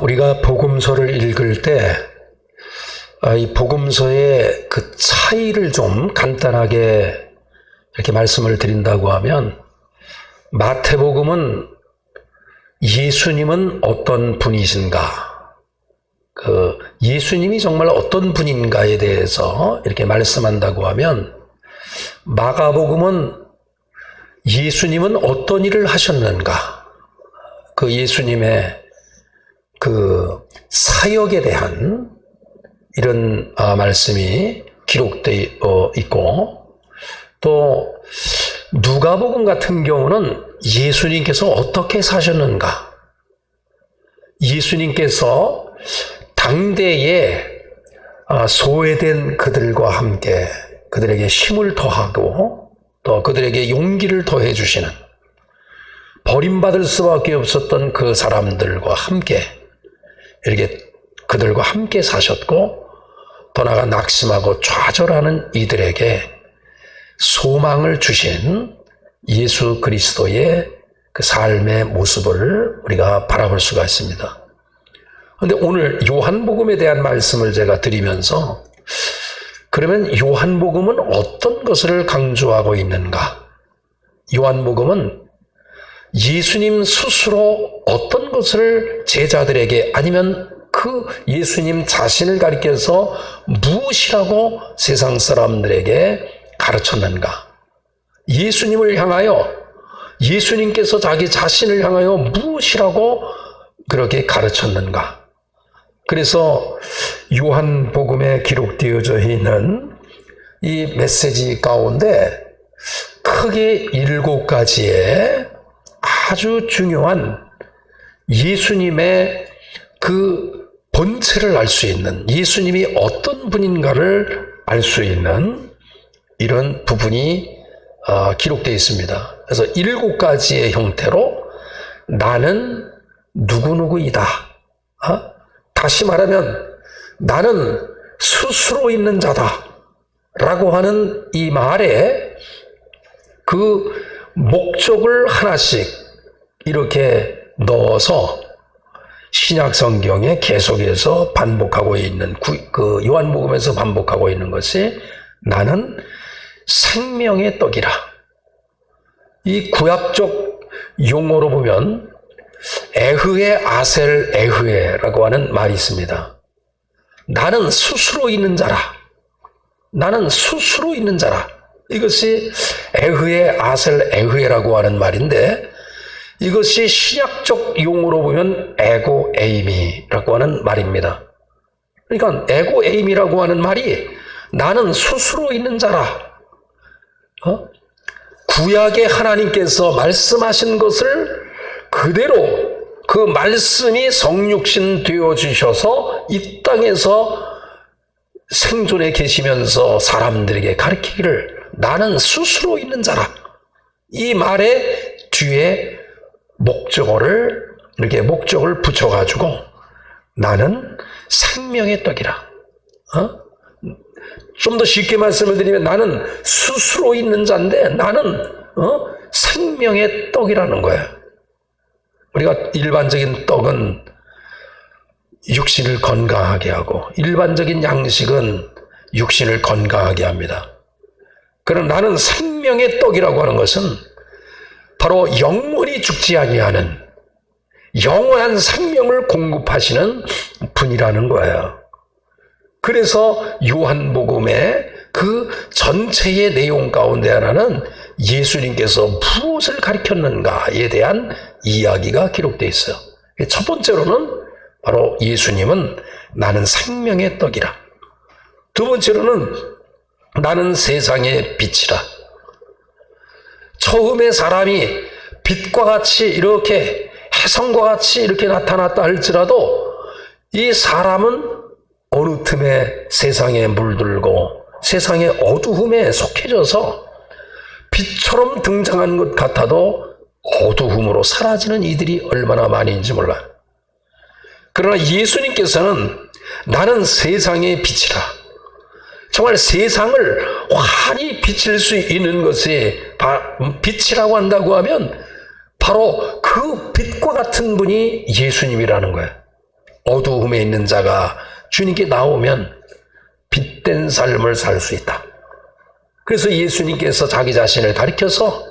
우리가 복음서를 읽을 때, 이 복음서의 그 차이를 좀 간단하게 이렇게 말씀을 드린다고 하면, 마태복음은 예수님은 어떤 분이신가, 예수님이 정말 어떤 분인가에 대해서 이렇게 말씀한다고 하면, 마가복음은 예수님은 어떤 일을 하셨는가, 그 예수님의 그 사역에 대한 이런 말씀이 기록되어 있고, 또 누가복음 같은 경우는 예수님께서 어떻게 사셨는가, 예수님께서 당대에 소외된 그들과 함께 그들에게 힘을 더하고 또 그들에게 용기를 더해 주시는, 버림받을 수밖에 없었던 그 사람들과 함께 이렇게 그들과 함께 사셨고, 더 나아가 낙심하고 좌절하는 이들에게 소망을 주신 예수 그리스도의 그 삶의 모습을 우리가 바라볼 수가 있습니다. 그런데 오늘 요한복음에 대한 말씀을 제가 드리면서, 그러면 요한복음은 어떤 것을 강조하고 있는가? 요한복음은 예수님 스스로 어떤 것을 제자들에게, 아니면 그 예수님 자신을 가리켜서 무엇이라고 세상 사람들에게 가르쳤는가? 예수님을 향하여, 예수님께서 자기 자신을 향하여 무엇이라고 그렇게 가르쳤는가? 그래서 요한복음에 기록되어져 있는 이 메시지 가운데 크게 7가지의 아주 중요한 예수님의 그 본체를 알 수 있는, 예수님이 어떤 분인가를 알 수 있는 이런 부분이 기록되어 있습니다. 그래서 7가지의 형태로 나는 누구누구이다. 다시 말하면 나는 스스로 있는 자다 라고 하는 이 말에 그 목적을 하나씩 이렇게 넣어서 신약 성경에 계속해서 반복하고 있는, 그 요한복음에서 반복하고 있는 것이 나는 생명의 떡이라. 이 구약적 용어로 보면 에흐에 아셀 에흐에라고 하는 말이 있습니다. 나는 스스로 있는 자라. 나는 스스로 있는 자라. 이것이 에흐에 아셀 에흐에라고 하는 말인데, 이것이 신약적 용어로 보면 에고 에이미라고 하는 말입니다. 그러니까 에고 에이미라고 하는 말이 나는 스스로 있는 자라. 구약의 하나님께서 말씀하신 것을 그대로 그 말씀이 성육신 되어 주셔서 이 땅에서 생존해 계시면서 사람들에게 가르치기를 나는 스스로 있는 자라. 이 말의 뒤에 목적어를, 이렇게 목적을 붙여가지고 나는 생명의 떡이라. 좀 더 쉽게 말씀을 드리면 나는 스스로 있는 자인데 나는 생명의 떡이라는 거예요. 우리가 일반적인 떡은 육신을 건강하게 하고, 일반적인 양식은 육신을 건강하게 합니다. 그럼 나는 생명의 떡이라고 하는 것은 바로 영원히 죽지 아니하는 영원한 생명을 공급하시는 분이라는 거예요. 그래서 요한복음의 그 전체의 내용 가운데 하나는 예수님께서 무엇을 가르쳤는가에 대한 이야기가 기록되어 있어요. 첫 번째로는 바로 예수님은 나는 생명의 떡이라. 두 번째로는 나는 세상의 빛이라. 처음에 사람이 빛과 같이 이렇게 혜성과 같이 이렇게 나타났다 할지라도 이 사람은 어느 틈에 세상에 물들고 세상의 어두움에 속해져서 빛처럼 등장한 것 같아도 어두움으로 사라지는 이들이 얼마나 많은지 몰라요. 그러나 예수님께서는 나는 세상의 빛이라. 정말 세상을 환히 비칠 수 있는 것이 빛이라고 한다고 하면 바로 그 빛과 같은 분이 예수님이라는 거예요. 어두움에 있는 자가 주님께 나오면 빛된 삶을 살 수 있다. 그래서 예수님께서 자기 자신을 가리켜서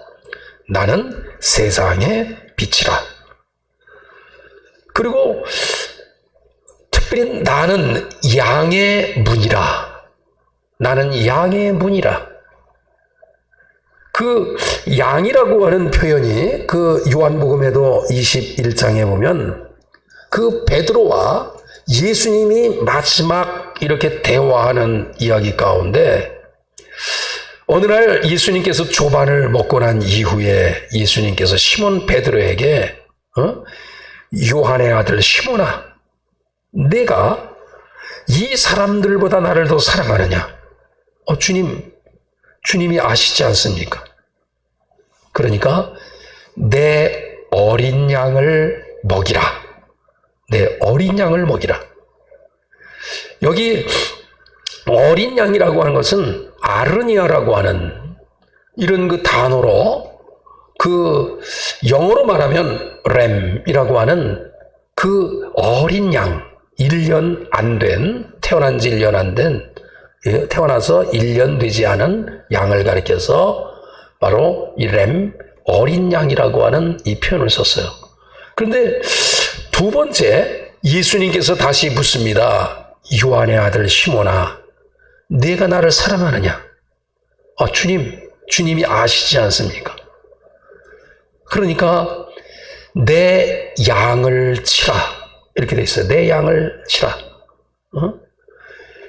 나는 세상의 빛이라. 그리고 특별히 나는 양의 문이라. 나는 양의 문이라. 그 양이라고 하는 표현이 그 요한복음에도 21장에 보면 그 베드로와 예수님이 마지막 이렇게 대화하는 이야기 가운데 어느 날 예수님께서 조반을 먹고 난 이후에 예수님께서 시몬 베드로에게 요한의 아들 시몬아, 내가 이 사람들보다 나를 더 사랑하느냐? 주님이 아시지 않습니까? 그러니까 내 어린 양을 먹이라. 내 어린 양을 먹이라. 여기 어린 양이라고 하는 것은 아르니아라고 하는 이런 그 단어로 그 영어로 말하면 램이라고 하는 그 어린 양, 1년 안 된, 태어난 지 1년 안 된, 태어나서 1년 되지 않은 양을 가리켜서 바로 이 램, 어린 양이라고 하는 이 표현을 썼어요. 그런데 두 번째 예수님께서 다시 묻습니다. 요한의 아들 시몬아, 내가 나를 사랑하느냐? 주님이 아시지 않습니까? 그러니까 내 양을 치라. 이렇게 돼 있어요. 내 양을 치라.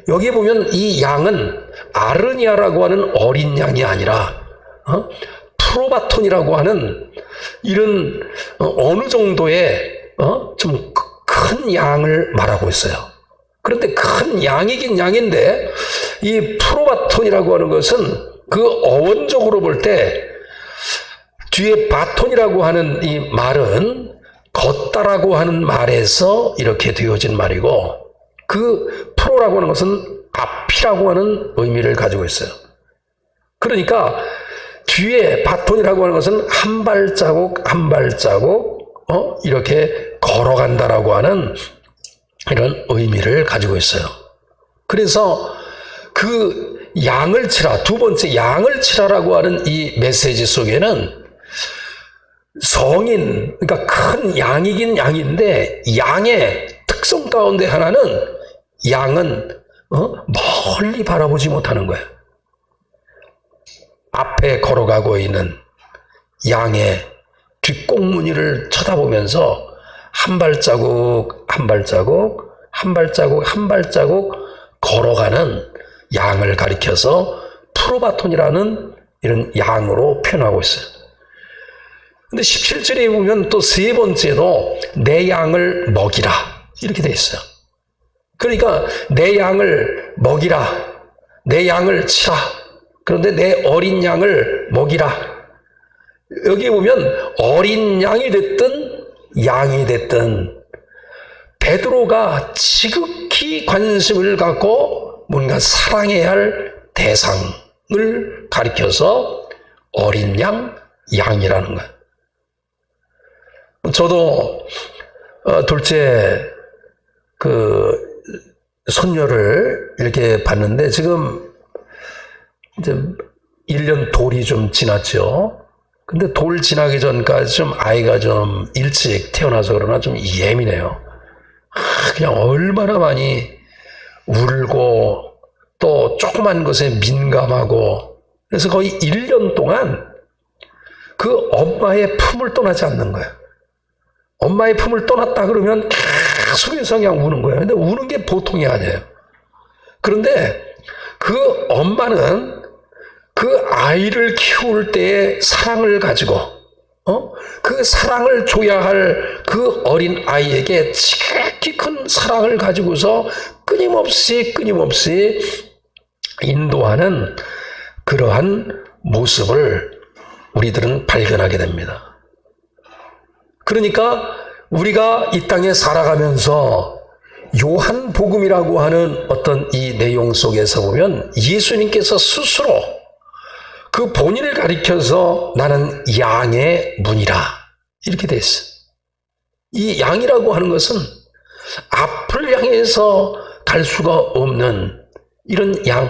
여기 보면 이 양은 아르니아라고 하는 어린 양이 아니라 프로바톤이라고 하는 이런 어느 정도의 좀 큰 양을 말하고 있어요. 그런데 큰 양이긴 양인데 이 프로바톤이라고 하는 것은 그 어원적으로 볼 때 뒤에 바톤이라고 하는 이 말은 걷다라고 하는 말에서 이렇게 되어진 말이고 그 프로라고 하는 것은 앞이라고 하는 의미를 가지고 있어요. 그러니까 뒤에 바톤이라고 하는 것은 한 발자국 한 발자국 이렇게 걸어간다라고 하는 이런 의미를 가지고 있어요. 그래서 그 양을 치라, 두 번째 양을 치라라고 하는 이 메시지 속에는 성인, 그러니까 큰 양이긴 양인데 양의 특성 가운데 하나는 양은 멀리 바라보지 못하는 거예요. 앞에 걸어가고 있는 양의 뒷꽁무니를 쳐다보면서 한 발자국 한 발자국 한 발자국 한 발자국 걸어가는 양을 가리켜서 프로바톤이라는 이런 양으로 표현하고 있어요. 근데 17절에 보면 또 세 번째로 내 양을 먹이라 이렇게 돼 있어요. 그러니까 내 양을 먹이라, 내 양을 치라. 그런데 내 어린 양을 먹이라. 여기 보면 어린 양이 됐든 양이 됐든 베드로가 지극히 관심을 갖고 뭔가 사랑해야 할 대상을 가리켜서 어린 양, 양이라는 거예요. 저도 둘째 그 손녀를 이렇게 봤는데 지금 이제 1년 돌이 좀 지났죠. 근데 돌 지나기 전까지 좀 아이가 좀 일찍 태어나서 그러나 좀 예민해요. 그냥 얼마나 많이 울고 또 조그만 것에 민감하고 그래서 거의 1년 동안 그 엄마의 품을 떠나지 않는 거예요. 엄마의 품을 떠났다 그러면 계속해서 그냥 우는 거예요. 근데 우는 게 보통이 아니에요. 그런데 그 엄마는 그 아이를 키울 때의 사랑을 가지고 그 사랑을 줘야 할 그 어린 아이에게 지극히 큰 사랑을 가지고서 끊임없이 인도하는 그러한 모습을 우리들은 발견하게 됩니다. 그러니까 우리가 이 땅에 살아가면서 요한복음이라고 하는 어떤 이 내용 속에서 보면 예수님께서 스스로 그 본인을 가리켜서 나는 양의 문이라 이렇게 돼 있어요. 이 양이라고 하는 것은 앞을 향해서 갈 수가 없는 이런 양,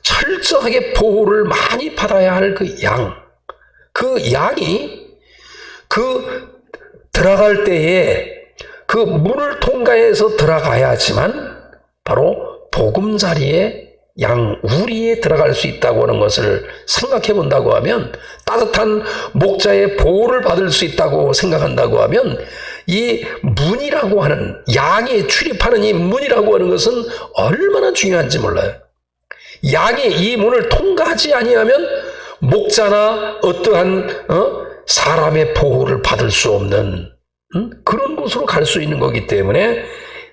철저하게 보호를 많이 받아야 할 그 양, 그 양이 들어갈 때에 그 문을 통과해서 들어가야지만 바로 보금자리에 양 우리에 들어갈 수 있다고 하는 것을 생각해 본다고 하면, 따뜻한 목자의 보호를 받을 수 있다고 생각한다고 하면, 이 문이라고 하는, 양이 출입하는 이 문이라고 하는 것은 얼마나 중요한지 몰라요. 양이 이 문을 통과하지 아니하면 목자나 어떠한 사람의 보호를 받을 수 없는 그런 곳으로 갈 수 있는 거기 때문에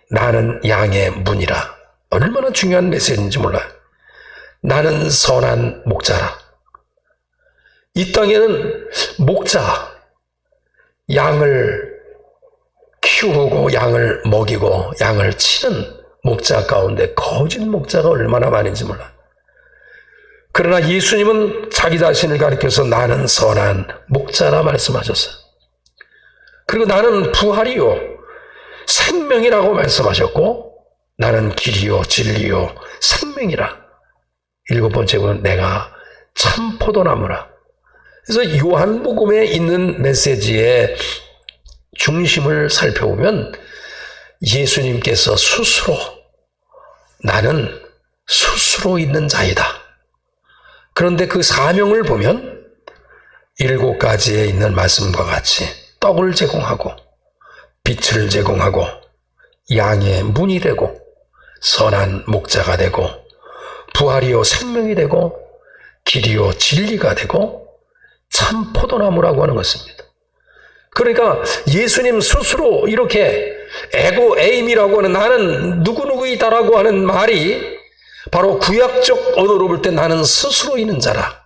나는 양의 문이라. 얼마나 중요한 메시지인지 몰라요. 나는 선한 목자라. 이 땅에는 목자, 양을 키우고 양을 먹이고 양을 치는 목자 가운데 거짓 목자가 얼마나 많은지 몰라요. 그러나 예수님은 자기 자신을 가리켜서 나는 선한 목자라 말씀하셨어요. 그리고 나는 부활이요 생명이라고 말씀하셨고, 나는 길이요 진리요 생명이라. 7번째는 내가 참 포도나무라. 그래서 요한복음에 있는 메시지의 중심을 살펴보면 예수님께서 스스로 나는 스스로 있는 자이다. 그런데 그 사명을 보면 7가지에 있는 말씀과 같이 떡을 제공하고 빛을 제공하고 양의 문이 되고 선한 목자가 되고 부활이요 생명이 되고 길이요 진리가 되고 참 포도나무라고 하는 것입니다. 그러니까 예수님 스스로 이렇게 에고 에임이라고 하는, 나는 누구누구이다라고 하는 말이 바로 구약적 언어로 볼 때 나는 스스로 있는 자라.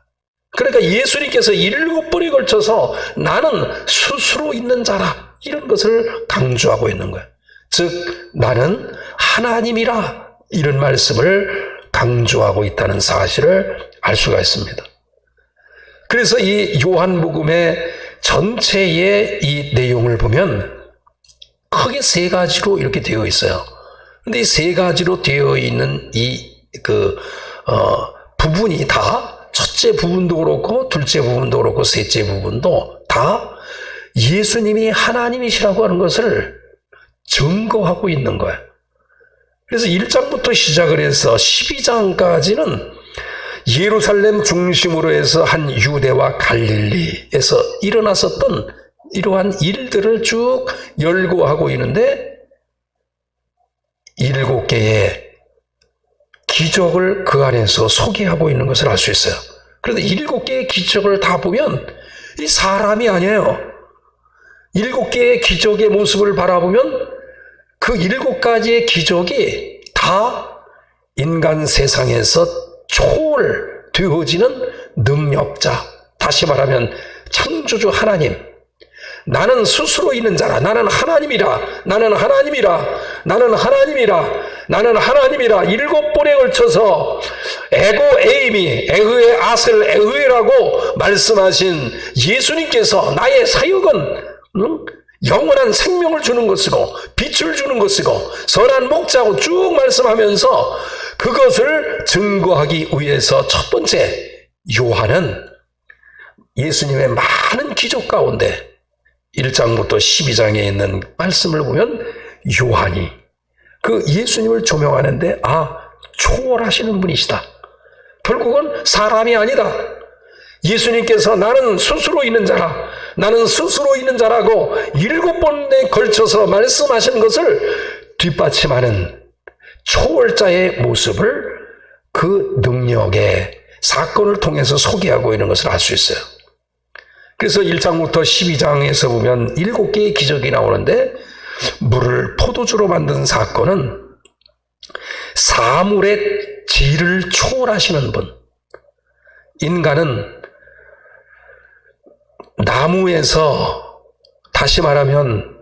그러니까 예수님께서 7번에 걸쳐서 나는 스스로 있는 자라, 이런 것을 강조하고 있는 거예요. 즉 나는 하나님이라, 이런 말씀을 강조하고 있다는 사실을 알 수가 있습니다. 그래서 이 요한복음의 전체의 이 내용을 보면 크게 3가지로 이렇게 되어 있어요. 근데 이 3가지로 되어 있는 부분이 다, 첫째 부분도 그렇고 둘째 부분도 그렇고 셋째 부분도 다 예수님이 하나님이시라고 하는 것을 증거하고 있는 거예요. 그래서 1장부터 시작을 해서 12장까지는 예루살렘 중심으로 해서 한 유대와 갈릴리에서 일어났었던 이러한 일들을 쭉 열거하고 있는데 7개의 기적을 그 안에서 소개하고 있는 것을 알 수 있어요. 그런데 7개의 기적을 다 보면 이 사람이 아니에요. 7개의 기적의 모습을 바라보면 그 7가지의 기적이 다 인간 세상에서 초월되어지는 능력자, 다시 말하면 창조주 하나님, 나는 스스로 있는 자라, 나는 하나님이라, 나는 하나님이라, 나는 하나님이라, 나는 하나님이라 7번에 걸쳐서 에고 에이미, 에흐에 아셀 에흐에라고 말씀하신 예수님께서 나의 사역은 영원한 생명을 주는 것이고 빛을 주는 것이고 선한 목자고 쭉 말씀하면서 그것을 증거하기 위해서 첫 번째 요한은 예수님의 많은 기적 가운데 1장부터 12장에 있는 말씀을 보면 요한이 그 예수님을 조명하는데 초월하시는 분이시다. 결국은 사람이 아니다. 예수님께서 나는 스스로 있는 자라, 나는 스스로 있는 자라고 7번에 걸쳐서 말씀하시는 것을 뒷받침하는 초월자의 모습을 그 능력의 사건을 통해서 소개하고 있는 것을 알 수 있어요. 그래서 1장부터 12장에서 보면 7개의 기적이 나오는데 물을 포도주로 만든 사건은 사물의 질을 초월하시는 분. 인간은 나무에서, 다시 말하면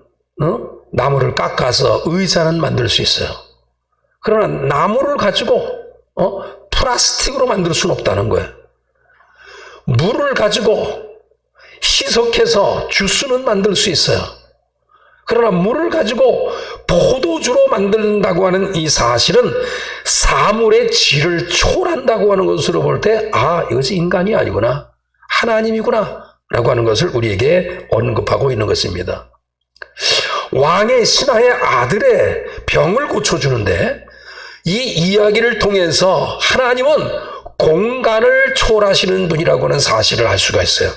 나무를 깎아서 의자는 만들 수 있어요. 그러나 나무를 가지고 플라스틱으로 만들 수는 없다는 거예요. 물을 가지고 희석해서 주스는 만들 수 있어요. 그러나 물을 가지고 포도주로 만든다고 하는 이 사실은 사물의 질을 초월한다고 하는 것으로 볼 때, 이것이 인간이 아니구나, 하나님이구나 라고 하는 것을 우리에게 언급하고 있는 것입니다. 왕의 신하의 아들의 병을 고쳐주는데, 이 이야기를 통해서 하나님은 공간을 초월하시는 분이라고 하는 사실을 알 수가 있어요.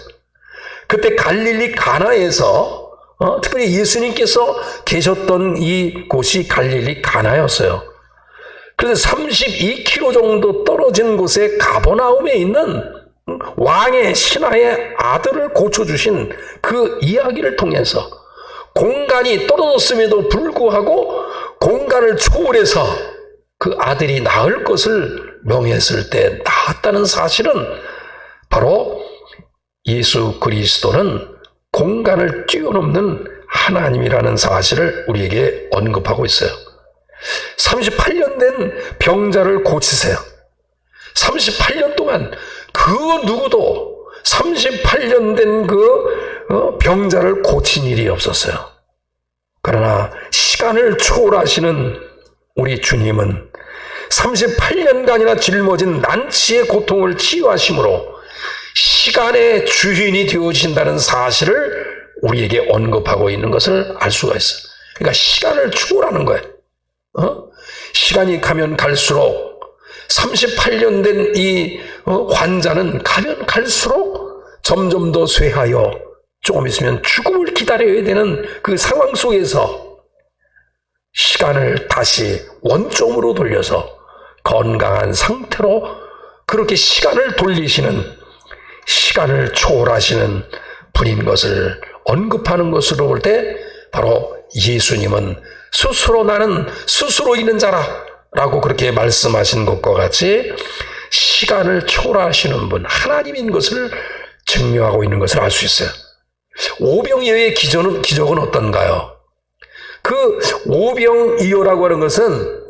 그때 갈릴리 가나에서 특별히 예수님께서 계셨던 이 곳이 갈릴리 가나였어요. 그래서 32km 정도 떨어진 곳에 가버나움에 있는 왕의 신하의 아들을 고쳐주신 그 이야기를 통해서 공간이 떨어졌음에도 불구하고 공간을 초월해서 그 아들이 낳을 것을 명했을 때 낳았다는 사실은 바로 예수 그리스도는 공간을 뛰어넘는 하나님이라는 사실을 우리에게 언급하고 있어요. 38년 된 병자를 고치세요. 38년 동안 그 누구도 38년 된 그 병자를 고친 일이 없었어요. 그러나 시간을 초월하시는 우리 주님은 38년간이나 짊어진 난치의 고통을 치유하심으로 시간의 주인이 되어진다는 사실을 우리에게 언급하고 있는 것을 알 수가 있어요. 그러니까 시간을 초월하는 거예요. 시간이 가면 갈수록 38년 된 이 환자는 가면 갈수록 점점 더 쇠하여 조금 있으면 죽음을 기다려야 되는 그 상황 속에서 시간을 다시 원점으로 돌려서 건강한 상태로 그렇게 시간을 돌리시는, 시간을 초월하시는 분인 것을 언급하는 것으로 볼 때 바로 예수님은 스스로 나는 스스로 있는 자라 라고 그렇게 말씀하신 것과 같이 시간을 초월하시는 분, 하나님인 것을 증명하고 있는 것을 알 수 있어요. 오병이어의 기적은 어떤가요? 그 오병이어라고 하는 것은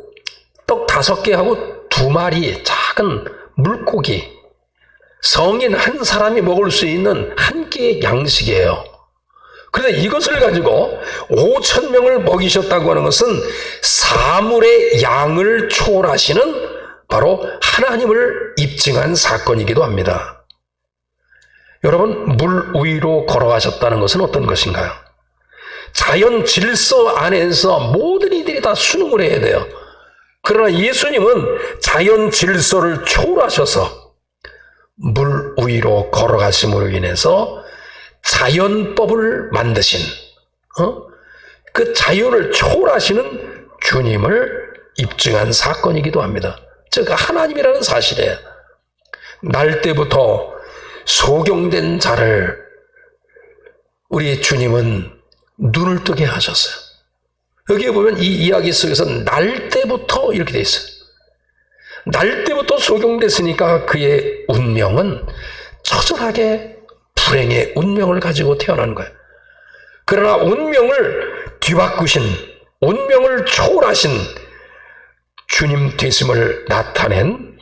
떡 5개하고 2마리 작은 물고기, 성인 한 사람이 먹을 수 있는 한 끼의 양식이에요. 그런데 이것을 가지고 5,000명을 먹이셨다고 하는 것은 사물의 양을 초월하시는 바로 하나님을 입증한 사건이기도 합니다. 여러분, 물 위로 걸어가셨다는 것은 어떤 것인가요? 자연 질서 안에서 모든 이들이 다 순응을 해야 돼요. 그러나 예수님은 자연 질서를 초월하셔서 물 위로 걸어가심으로 인해서 자연법을 만드신 그 자연을 초월하시는 주님을 입증한 사건이기도 합니다. 즉 하나님이라는 사실이에요. 날 때부터 소경된 자를 우리 주님은 눈을 뜨게 하셨어요. 여기에 보면 이 이야기 속에서 날 때부터 이렇게 돼 있어요. 날 때부터 소경됐으니까 그의 운명은 처절하게 불행의 운명을 가지고 태어난 거예요. 그러나 운명을 뒤바꾸신, 운명을 초월하신 주님 되심을 나타낸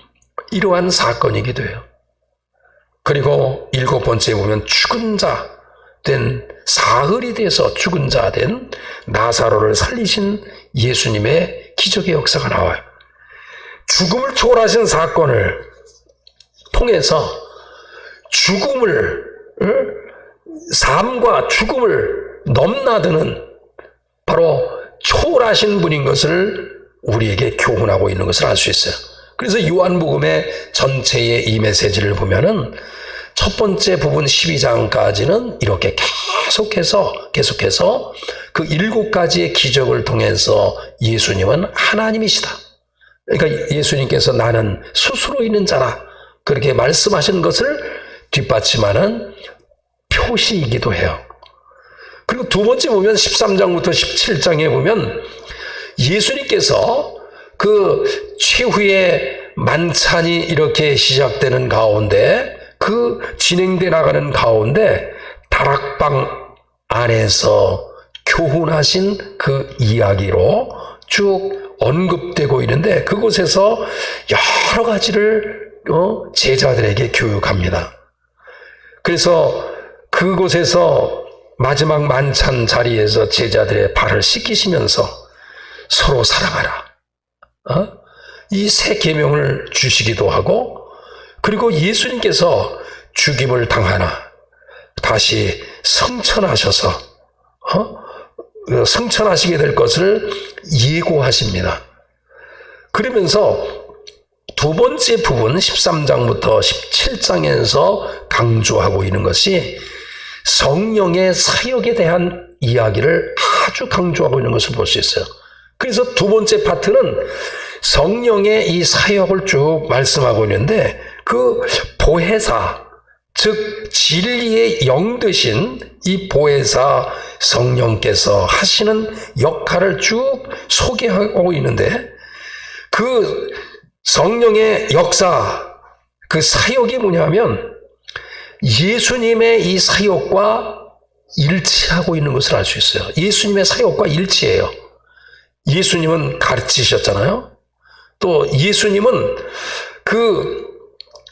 이러한 사건이기도 해요. 그리고 7번째에 보면 죽은 자 된, 사흘이 돼서 죽은 자 된 나사로를 살리신 예수님의 기적의 역사가 나와요. 죽음을 초월하신 사건을 통해서 죽음을, 삶과 죽음을 넘나드는 바로 초월하신 분인 것을 우리에게 교훈하고 있는 것을 알 수 있어요. 그래서 요한복음의 전체의 이 메시지를 보면은 첫 번째 부분 12장까지는 이렇게 계속해서 그 7가지의 기적을 통해서 예수님은 하나님이시다. 그러니까 예수님께서 나는 스스로 있는 자라 그렇게 말씀하신 것을 뒷받침하는 표시이기도 해요. 그리고 두 번째 보면 13장부터 17장에 보면 예수님께서 그 최후의 만찬이 이렇게 시작되는 가운데 그 진행돼 나가는 가운데 다락방 안에서 교훈하신 그 이야기로 쭉 언급되고 있는데 그곳에서 여러 가지를 제자들에게 교육합니다. 그래서 그곳에서 마지막 만찬 자리에서 제자들의 발을 씻기시면서 서로 사랑하라. 이 새 계명을 주시기도 하고, 그리고 예수님께서 죽임을 당하나 다시 성천하셔서 성천하시게 될 것을 예고하십니다. 그러면서 두 번째 부분 13장부터 17장에서 강조하고 있는 것이 성령의 사역에 대한 이야기를 아주 강조하고 있는 것을 볼 수 있어요. 그래서 두 번째 파트는 성령의 이 사역을 쭉 말씀하고 있는데, 그 보혜사, 즉 진리의 영 되신 이 보혜사 성령께서 하시는 역할을 쭉 소개하고 있는데, 그 성령의 역사, 그 사역이 뭐냐면 예수님의 이 사역과 일치하고 있는 것을 알 수 있어요. 예수님의 사역과 일치해요. 예수님은 가르치셨잖아요. 또 예수님은 그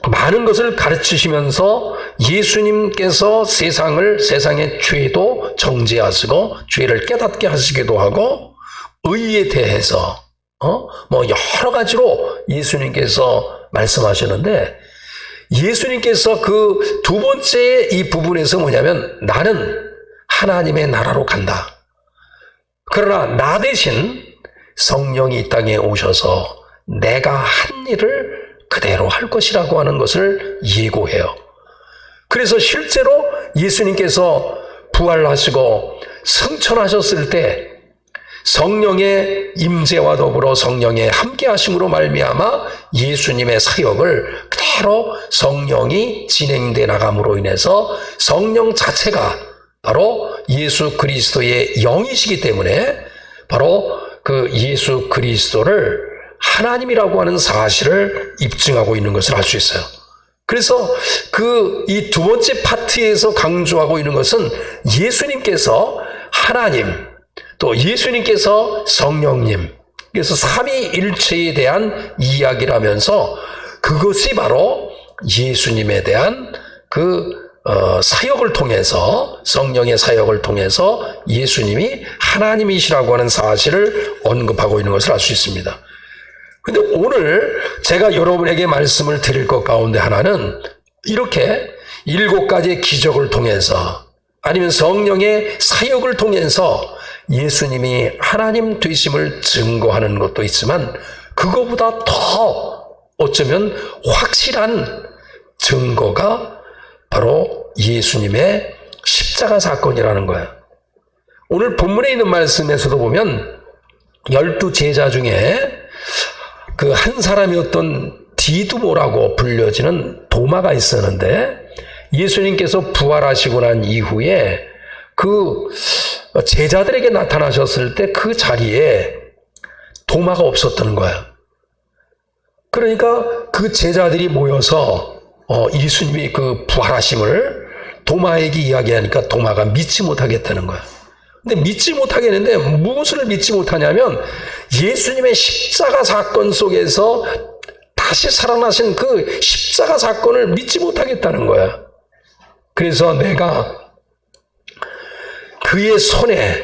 많은 것을 가르치시면서 예수님께서 세상의 죄도 정죄하시고 죄를 깨닫게 하시기도 하고, 의에 대해서 여러 가지로 예수님께서 말씀하시는데, 예수님께서 그 두 번째 이 부분에서 뭐냐면, 나는 하나님의 나라로 간다. 그러나 나 대신 성령이 이 땅에 오셔서 내가 한 일을 그대로 할 것이라고 하는 것을 예고해요. 그래서 실제로 예수님께서 부활하시고 승천하셨을 때 성령의 임재와 더불어 성령의 함께하심으로 말미암아 예수님의 사역을 그대로 성령이 진행돼 나감으로 인해서 성령 자체가 바로 예수 그리스도의 영이시기 때문에 바로 그 예수 그리스도를 하나님이라고 하는 사실을 입증하고 있는 것을 알 수 있어요. 그래서 그 이 두 번째 파트에서 강조하고 있는 것은 예수님께서 하나님, 또 예수님께서 성령님, 그래서 삼위일체에 대한 이야기를 하면서 그것이 바로 예수님에 대한 그 사역을 통해서, 성령의 사역을 통해서 예수님이 하나님이시라고 하는 사실을 언급하고 있는 것을 알 수 있습니다. 근데 오늘 제가 여러분에게 말씀을 드릴 것 가운데 하나는 이렇게 7가지의 기적을 통해서, 아니면 성령의 사역을 통해서 예수님이 하나님 되심을 증거하는 것도 있지만, 그거보다 더 어쩌면 확실한 증거가 바로 예수님의 십자가 사건이라는 거예요. 오늘 본문에 있는 말씀에서도 보면 12 제자 중에 그 한 사람이었던 디두모라고 불려지는 도마가 있었는데, 예수님께서 부활하시고 난 이후에 그 제자들에게 나타나셨을 때 그 자리에 도마가 없었던 거예요. 그러니까 그 제자들이 모여서 예수님이 그 부활하심을 도마에게 이야기하니까 도마가 믿지 못하겠다는 거야. 근데 믿지 못하겠는데 무엇을 믿지 못하냐면 예수님의 십자가 사건 속에서 다시 살아나신 그 십자가 사건을 믿지 못하겠다는 거야. 그래서 내가 그의 손에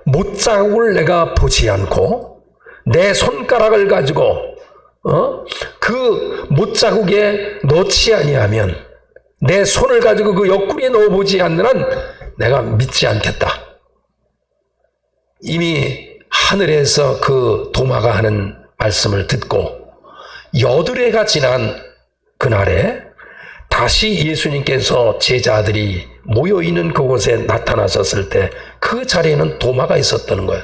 못자국을 내가 보지 않고 내 손가락을 가지고 그 못자국에 넣지 아니하면, 내 손을 가지고 그 옆구리에 넣어보지 않는 한 내가 믿지 않겠다. 이미 하늘에서 그 도마가 하는 말씀을 듣고 8회가 지난 그날에 다시 예수님께서 제자들이 모여있는 그곳에 나타나셨을 때 그 자리에는 도마가 있었다는 거예요.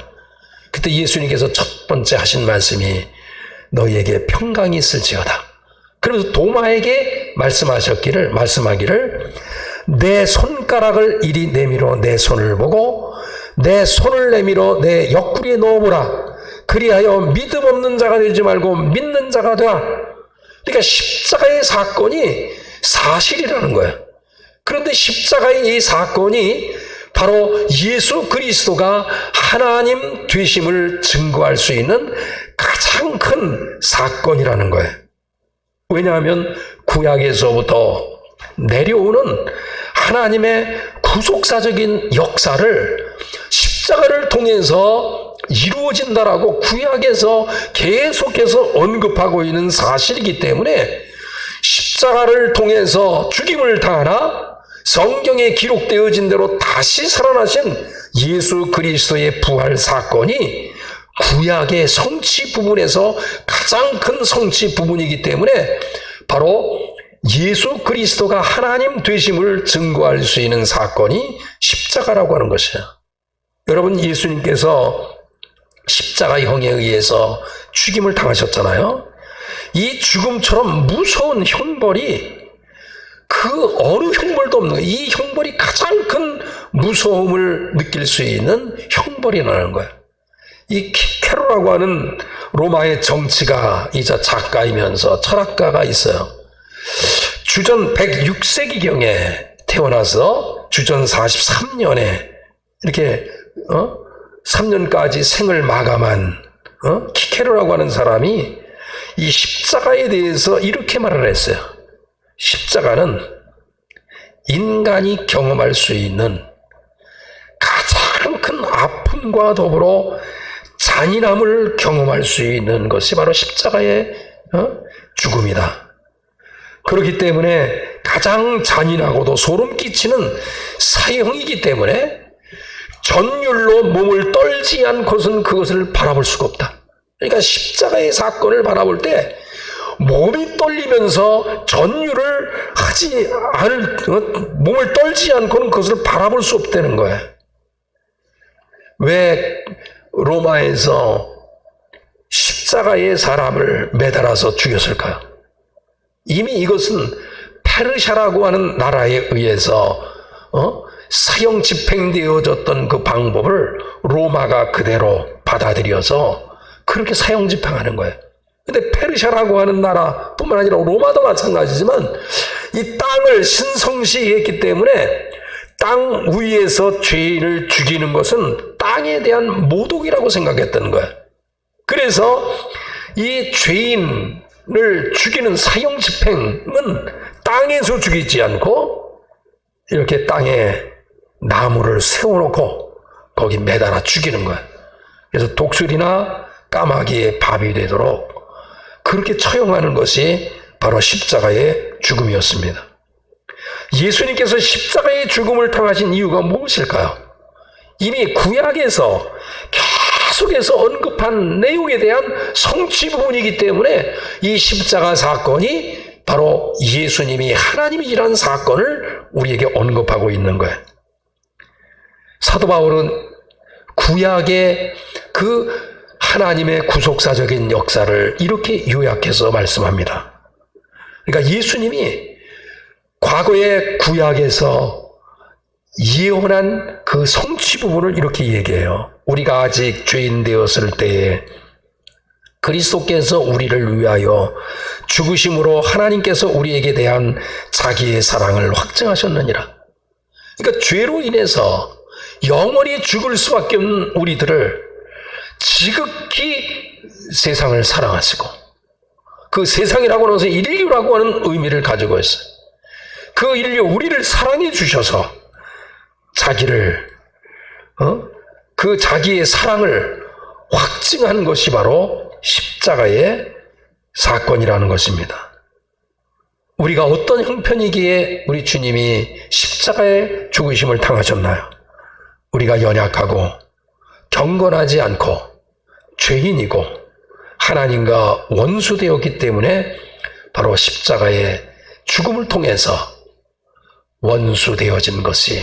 그때 예수님께서 첫 번째 하신 말씀이 너희에게 평강이 있을지어다. 그러면서 도마에게 말씀하기를 내 손가락을 이리 내밀어 내 손을 보고 내 손을 내밀어 내 옆구리에 넣어보라. 그리하여 믿음 없는 자가 되지 말고 믿는 자가 되라. 그러니까 십자가의 사건이 사실이라는 거예요. 그런데 십자가의 이 사건이 바로 예수 그리스도가 하나님 되심을 증거할 수 있는 가장 큰 사건이라는 거예요. 왜냐하면 구약에서부터 내려오는 하나님의 구속사적인 역사를 십자가를 통해서 이루어진다라고 구약에서 계속해서 언급하고 있는 사실이기 때문에 십자가를 통해서 죽임을 당하나 성경에 기록되어진 대로 다시 살아나신 예수 그리스도의 부활 사건이 구약의 성취 부분에서 가장 큰 성취 부분이기 때문에 바로 예수 그리스도가 하나님 되심을 증거할 수 있는 사건이 십자가라고 하는 것이에요. 여러분, 예수님께서 십자가형에 의해서 죽임을 당하셨잖아요. 이 죽음처럼 무서운 형벌이 그 어느 형벌도 없는 거예요. 이 형벌이 가장 큰 무서움을 느낄 수 있는 형벌이라는 거예요. 이 키케로라고 하는 로마의 정치가이자 작가이면서 철학가가 있어요. 주전 106세기경에 태어나서 주전 43년에 이렇게 3년까지 생을 마감한 키케로라고 하는 사람이 이 십자가에 대해서 이렇게 말을 했어요. 십자가는 인간이 경험할 수 있는 가장 큰 아픔과 더불어 잔인함을 경험할 수 있는 것이 바로 십자가의 죽음이다. 그렇기 때문에 가장 잔인하고도 소름 끼치는 사형이기 때문에 전율로 몸을 떨지 않고선 그것을 바라볼 수가 없다. 그러니까 십자가의 사건을 바라볼 때 몸이 떨리면서 전율을 하지 않을, 몸을 떨지 않고는 그것을 바라볼 수 없다는 거예요. 왜 로마에서 십자가의 사람을 매달아서 죽였을까요? 이미 이것은 페르시아라고 하는 나라에 의해서 사형 집행되어졌던 그 방법을 로마가 그대로 받아들여서 그렇게 사형 집행하는 거예요. 근데 페르시아라고 하는 나라뿐만 아니라 로마도 마찬가지지만 이 땅을 신성시했기 때문에 땅 위에서 죄인을 죽이는 것은 땅에 대한 모독이라고 생각했던 거예요. 그래서 이 죄인을 죽이는 사형 집행은 땅에서 죽이지 않고 이렇게 땅에 나무를 세워놓고 거기 매달아 죽이는 거예요. 그래서 독수리나 까마귀의 밥이 되도록 그렇게 처형하는 것이 바로 십자가의 죽음이었습니다. 예수님께서 십자가의 죽음을 당하신 이유가 무엇일까요? 이미 구약에서 계속해서 언급한 내용에 대한 성취 부분이기 때문에 이 십자가 사건이 바로 예수님이 하나님이라는 사건을 우리에게 언급하고 있는 거예요. 사도 바울은 구약의 그 하나님의 구속사적인 역사를 이렇게 요약해서 말씀합니다. 그러니까 예수님이 과거의 구약에서 예언한 그 성취 부분을 이렇게 얘기해요. 우리가 아직 죄인 되었을 때에 그리스도께서 우리를 위하여 죽으심으로 하나님께서 우리에게 대한 자기의 사랑을 확증하셨느니라. 그러니까 죄로 인해서 영원히 죽을 수밖에 없는 우리들을 지극히 세상을 사랑하시고 그 세상이라고 하는 것은 인류라고 하는 의미를 가지고 있어요. 그 인류 우리를 사랑해 주셔서 자기를 그 자기의 사랑을 확증한 것이 바로 십자가의 사건이라는 것입니다. 우리가 어떤 형편이기에 우리 주님이 십자가의 죽으심을 당하셨나요? 우리가 연약하고 경건하지 않고 죄인이고 하나님과 원수되었기 때문에 바로 십자가의 죽음을 통해서 원수되어진 것이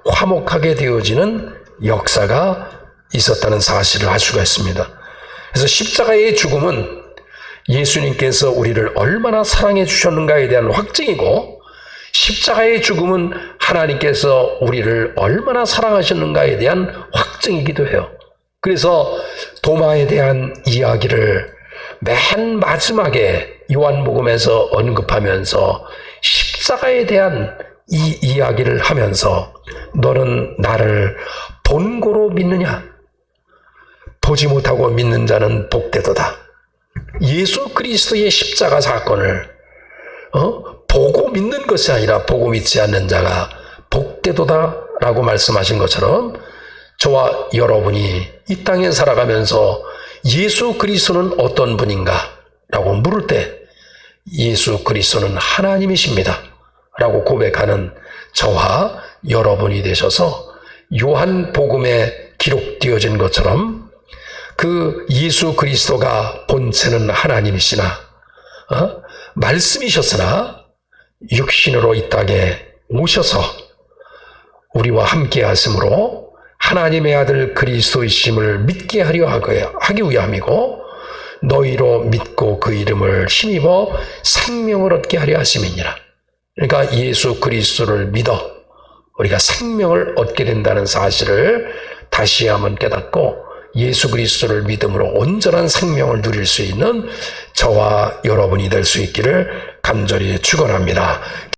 화목하게 되어지는 역사가 있었다는 사실을 알 수가 있습니다. 그래서 십자가의 죽음은 예수님께서 우리를 얼마나 사랑해 주셨는가에 대한 확증이고 십자가의 죽음은 하나님께서 우리를 얼마나 사랑하셨는가에 대한 확증이기도 해요. 그래서 도마에 대한 이야기를 맨 마지막에 요한복음에서 언급하면서 십자가에 대한 이 이야기를 하면서 너는 나를 본고로 믿느냐? 보지 못하고 믿는 자는 복되도다. 예수 그리스도의 십자가 사건을 보고 믿는 것이 아니라 보고 믿지 않는 자가 복되도다 라고 말씀하신 것처럼 저와 여러분이 이 땅에 살아가면서 예수 그리스도는 어떤 분인가? 라고 물을 때 예수 그리스도는 하나님이십니다. 라고 고백하는 저와 여러분이 되셔서 요한복음에 기록되어진 것처럼 그 예수 그리스도가 본체는 하나님이시나 말씀이셨으나 육신으로 이 땅에 오셔서 우리와 함께 하심으로 하나님의 아들 그리스도이심을 믿게 하려 하기 위함이고 너희로 믿고 그 이름을 힘입어 생명을 얻게 하려 하심이니라. 그러니까 예수 그리스도를 믿어 우리가 생명을 얻게 된다는 사실을 다시 한번 깨닫고 예수 그리스도를 믿음으로 온전한 생명을 누릴 수 있는 저와 여러분이 될 수 있기를 간절히 축원합니다.